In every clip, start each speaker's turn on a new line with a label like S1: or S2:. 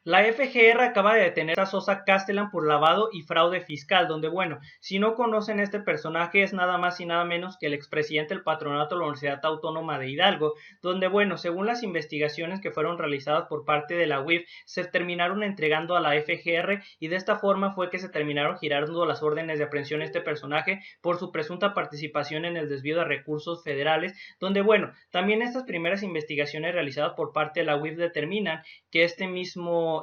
S1: La FGR acaba de detener a Sosa Castellán por lavado y fraude fiscal, donde, bueno, si no conocen este personaje es nada más y nada menos que el expresidente del patronato de la Universidad Autónoma de Hidalgo, donde, bueno, según las investigaciones que fueron realizadas por parte de la UIF, se terminaron entregando a la FGR y de esta forma fue que se terminaron girando las órdenes de aprehensión a este personaje por su presunta participación en el desvío de recursos federales, donde, bueno, también estas primeras investigaciones realizadas por parte de la UIF determinan que este mismo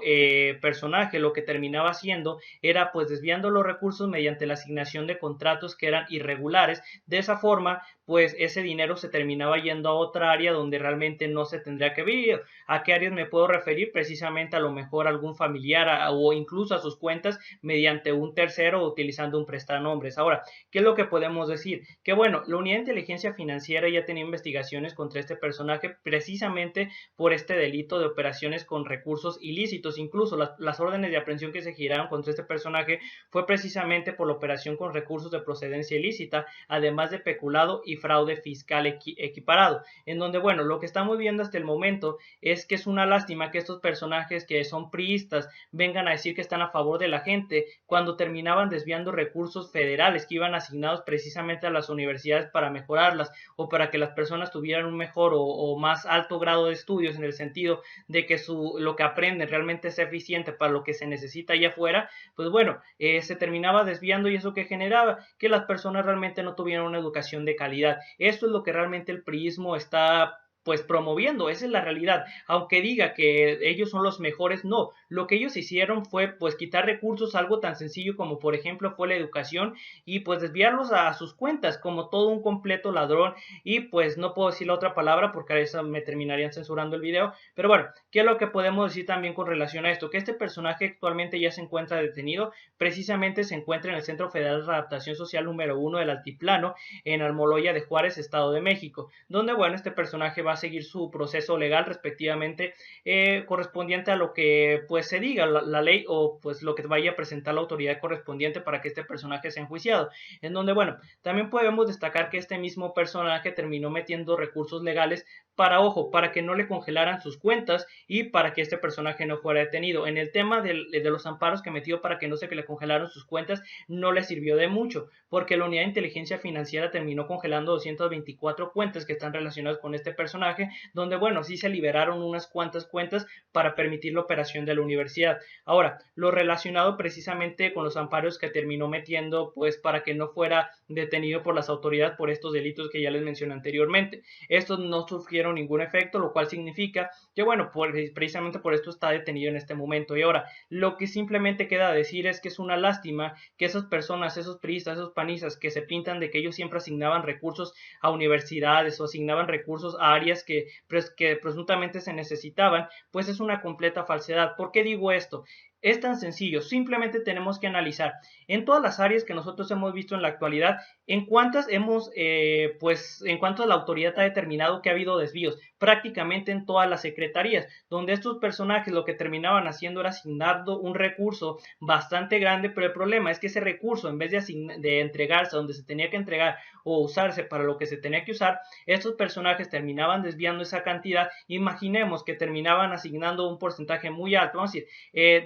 S1: personaje lo que terminaba haciendo era pues desviando los recursos mediante la asignación de contratos que eran irregulares. De esa forma pues ese dinero se terminaba yendo a otra área donde realmente no se tendría que ver. ¿A qué áreas me puedo referir? Precisamente a lo mejor a algún familiar o incluso a sus cuentas mediante un tercero o utilizando un prestanombres. Ahora, ¿qué es lo que podemos decir? Que bueno, la Unidad de Inteligencia Financiera ya tenía investigaciones contra este personaje precisamente por este delito de operaciones con recursos ilícitos. Incluso las órdenes de aprehensión que se giraron contra este personaje fue precisamente por la operación con recursos de procedencia ilícita, además de peculado y fraude fiscal equiparado, en donde, bueno, lo que estamos viendo hasta el momento es que es una lástima que estos personajes que son priistas vengan a decir que están a favor de la gente cuando terminaban desviando recursos federales que iban asignados precisamente a las universidades para mejorarlas o para que las personas tuvieran un mejor o más alto grado de estudios, en el sentido de que lo que aprenden realmente sea eficiente para lo que se necesita allá afuera. Pues bueno, se terminaba desviando, y eso que generaba que las personas realmente no tuvieran una educación de calidad. Esto es lo que realmente el priismo está pues promoviendo, esa es la realidad. Aunque diga que ellos son los mejores, no, lo que ellos hicieron fue pues quitar recursos, algo tan sencillo como por ejemplo fue la educación, y pues desviarlos a sus cuentas como todo un completo ladrón. Y pues no puedo decir la otra palabra porque a eso me terminarían censurando el video, pero bueno, ¿qué es lo que podemos decir también con relación a esto? Que este personaje actualmente ya se encuentra detenido, precisamente se encuentra en el Centro Federal de Adaptación Social número 1 del Altiplano, en Almoloya de Juárez, Estado de México, donde bueno, este personaje va a seguir su proceso legal respectivamente, correspondiente a lo que pues se diga la ley o pues lo que vaya a presentar la autoridad correspondiente para que este personaje sea enjuiciado, en donde bueno, también podemos destacar que este mismo personaje terminó metiendo recursos legales para, ojo, para que no le congelaran sus cuentas y para que este personaje no fuera detenido. En el tema de los amparos que metió para que no se le congelaron sus cuentas, no le sirvió de mucho, porque la Unidad de Inteligencia Financiera terminó congelando 224 cuentas que están relacionadas con este personaje, donde bueno, sí se liberaron unas cuantas cuentas para permitir la operación de la universidad. Ahora, lo relacionado precisamente con los amparos que terminó metiendo, pues para que no fuera detenido por las autoridades por estos delitos que ya les mencioné anteriormente. Estos no sufrieron ningún efecto, lo cual significa que bueno, precisamente por esto está detenido en este momento. Y ahora, lo que simplemente queda decir es que es una lástima que esas personas, esos priistas, esos panistas que se pintan de que ellos siempre asignaban recursos a universidades o asignaban recursos a áreas que presuntamente se necesitaban, pues es una completa falsedad. ¿Por qué digo esto? Es tan sencillo, simplemente tenemos que analizar en todas las áreas que nosotros hemos visto en la actualidad, en cuántas en cuántas la autoridad ha determinado que ha habido desvíos, prácticamente en todas las secretarías, donde estos personajes lo que terminaban haciendo era asignando un recurso bastante grande, pero el problema es que ese recurso, en vez de entregarse donde se tenía que entregar o usarse para lo que se tenía que usar, estos personajes terminaban desviando esa cantidad. Imaginemos que terminaban asignando un porcentaje muy alto, vamos a decir,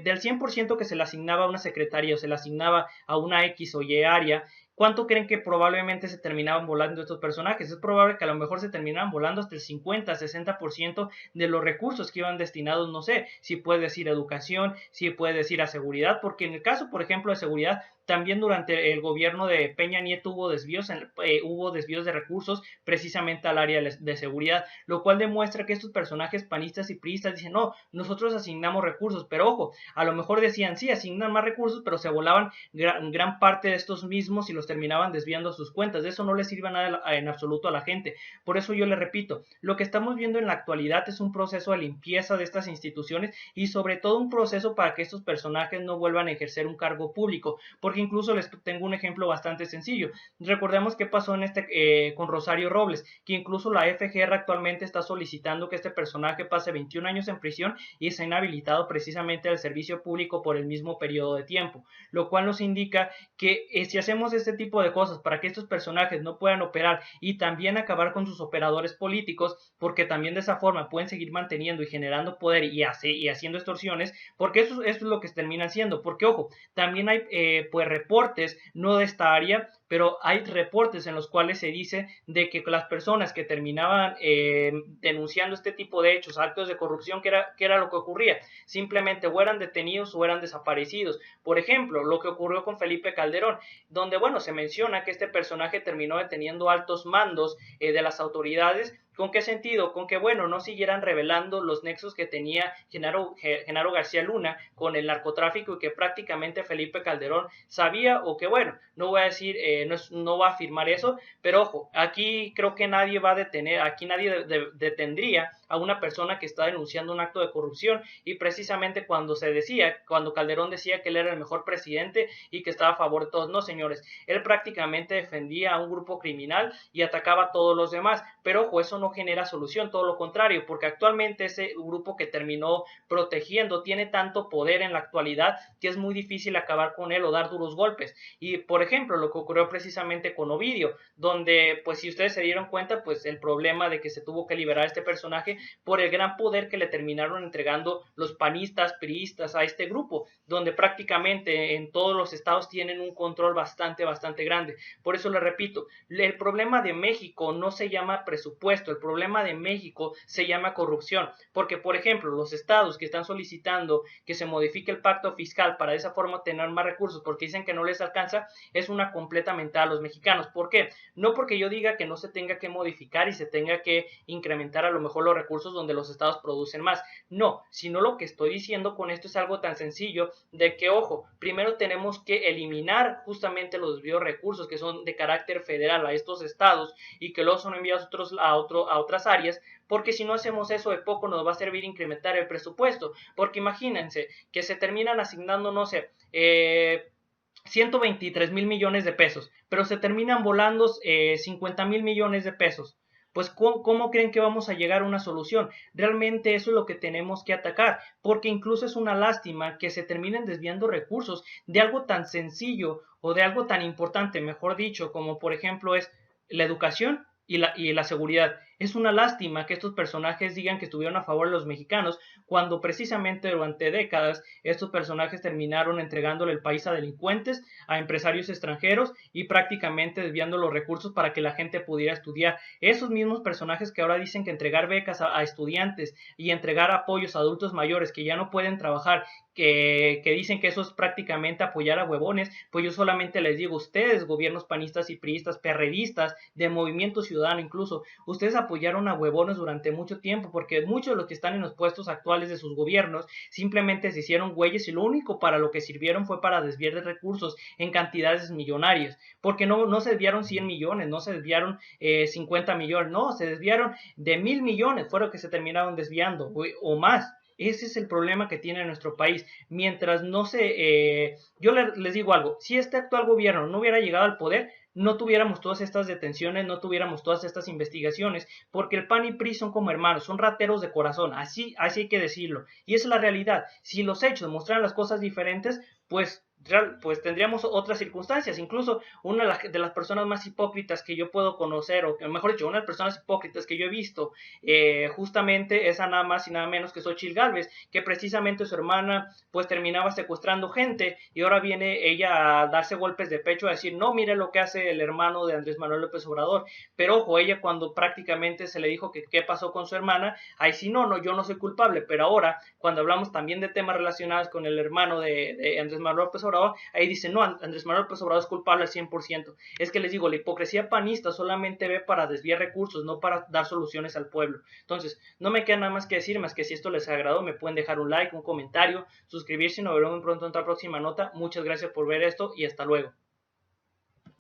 S1: del 100% que se le asignaba a una secretaría o se le asignaba a una X o Y área, ¿cuánto creen que probablemente se terminaban volando estos personajes? Es probable que a lo mejor se terminaban volando hasta el 50-60% de los recursos que iban destinados, no sé, si puedes decir educación, si puedes decir a seguridad, porque en el caso, por ejemplo, de seguridad, también durante el gobierno de Peña Nieto hubo desvíos de recursos precisamente al área de seguridad, lo cual demuestra que estos personajes panistas y priistas dicen, no, nosotros asignamos recursos, pero ojo, a lo mejor decían, sí, asignan más recursos, pero se volaban gran parte de estos mismos y los terminaban desviando a sus cuentas. De eso no les sirve nada en absoluto a la gente. Por eso yo le repito, lo que estamos viendo en la actualidad es un proceso de limpieza de estas instituciones y sobre todo un proceso para que estos personajes no vuelvan a ejercer un cargo público, porque incluso les tengo un ejemplo bastante sencillo. Recordemos qué pasó con Rosario Robles, que incluso la FGR actualmente está solicitando que este personaje pase 21 años en prisión y sea inhabilitado precisamente al servicio público por el mismo periodo de tiempo, lo cual nos indica que si hacemos este tipo de cosas para que estos personajes no puedan operar y también acabar con sus operadores políticos, porque también de esa forma pueden seguir manteniendo y generando poder y haciendo extorsiones, porque eso es lo que termina haciendo. Porque ojo, también hay pues reportes, no de esta área, pero hay reportes en los cuales se dice de que las personas que terminaban denunciando este tipo de hechos, actos de corrupción, que era lo que ocurría, simplemente o eran detenidos o eran desaparecidos. Por ejemplo, lo que ocurrió con Felipe Calderón, donde bueno, se menciona que este personaje terminó deteniendo altos mandos de las autoridades. ¿Con qué sentido? Con que, bueno, no siguieran revelando los nexos que tenía Genaro García Luna con el narcotráfico y que prácticamente Felipe Calderón sabía, o que, bueno, no voy a decir, no va a afirmar eso, pero ojo, aquí creo que nadie va a detener, aquí nadie detendría a una persona que está denunciando un acto de corrupción, y precisamente cuando Calderón decía que él era el mejor presidente y que estaba a favor de todos, no señores, él prácticamente defendía a un grupo criminal y atacaba a todos los demás, pero ojo, eso no genera solución, todo lo contrario, porque actualmente ese grupo que terminó protegiendo tiene tanto poder en la actualidad que es muy difícil acabar con él o dar duros golpes. Y por ejemplo, lo que ocurrió precisamente con Ovidio, donde pues si ustedes se dieron cuenta, pues el problema de que se tuvo que liberar a este personaje por el gran poder que le terminaron entregando los panistas, priistas a este grupo, donde prácticamente en todos los estados tienen un control bastante grande. Por eso le repito, el problema de México no se llama presupuesto, el problema de México se llama corrupción, porque por ejemplo los estados que están solicitando que se modifique el pacto fiscal para de esa forma tener más recursos porque dicen que no les alcanza, es una completa mentada a los mexicanos. ¿Por qué? No porque yo diga que no se tenga que modificar y se tenga que incrementar a lo mejor los recursos donde los estados producen más, no, sino lo que estoy diciendo con esto es algo tan sencillo de que, ojo, primero tenemos que eliminar justamente los desvíos de recursos que son de carácter federal a estos estados y que luego son enviados a otras áreas, porque si no hacemos eso de poco nos va a servir incrementar el presupuesto, porque imagínense que se terminan asignando, no sé, 123 mil millones de pesos, pero se terminan volando 50 mil millones de pesos. Pues ¿cómo creen que vamos a llegar a una solución? Realmente eso es lo que tenemos que atacar, porque incluso es una lástima que se terminen desviando recursos de algo tan sencillo o de algo tan importante, mejor dicho, como por ejemplo es la educación y la seguridad. Es una lástima que estos personajes digan que estuvieron a favor de los mexicanos, cuando precisamente durante décadas estos personajes terminaron entregándole el país a delincuentes, a empresarios extranjeros y prácticamente desviando los recursos para que la gente pudiera estudiar. Esos mismos personajes que ahora dicen que entregar becas a estudiantes y entregar apoyos a adultos mayores que ya no pueden trabajar, que dicen que eso es prácticamente apoyar a huevones, pues yo solamente les digo, ustedes, gobiernos panistas y priistas, perredistas, de Movimiento Ciudadano incluso, ustedes apoyaron a huevones durante mucho tiempo, porque muchos de los que están en los puestos actuales de sus gobiernos simplemente se hicieron güeyes y lo único para lo que sirvieron fue para desviar de recursos en cantidades millonarias, porque no se desviaron 100 millones, no se desviaron 50 millones, no, se desviaron de 1,000 millones, fue lo que se terminaron desviando, o más. Ese es el problema que tiene nuestro país. Mientras no se... yo les digo algo, si este actual gobierno no hubiera llegado al poder, no tuviéramos todas estas detenciones, no tuviéramos todas estas investigaciones, porque el PAN y PRI son como hermanos, son rateros de corazón, así hay que decirlo. Y esa es la realidad. Si los hechos mostraran las cosas diferentes, pues tendríamos otras circunstancias. Incluso una de las personas más hipócritas que yo puedo conocer, o mejor dicho, una de las personas hipócritas que yo he visto, justamente esa nada más y nada menos que Xochitl Gálvez, que precisamente su hermana pues terminaba secuestrando gente y ahora viene ella a darse golpes de pecho a decir, no, mire lo que hace el hermano de Andrés Manuel López Obrador. Pero ojo, ella cuando prácticamente se le dijo que qué pasó con su hermana, ahí sí no, yo no soy culpable. Pero ahora cuando hablamos también de temas relacionados con el hermano de Andrés Manuel López Obrador, ahí dice, no, Andrés Manuel López Obrador es culpable al 100%. Es que les digo, la hipocresía panista solamente ve para desviar recursos, no para dar soluciones al pueblo. Entonces, no me queda nada más que decir, más que si esto les agradó, me pueden dejar un like, un comentario, suscribirse y nos veremos pronto en otra próxima nota. Muchas gracias por ver esto y hasta luego.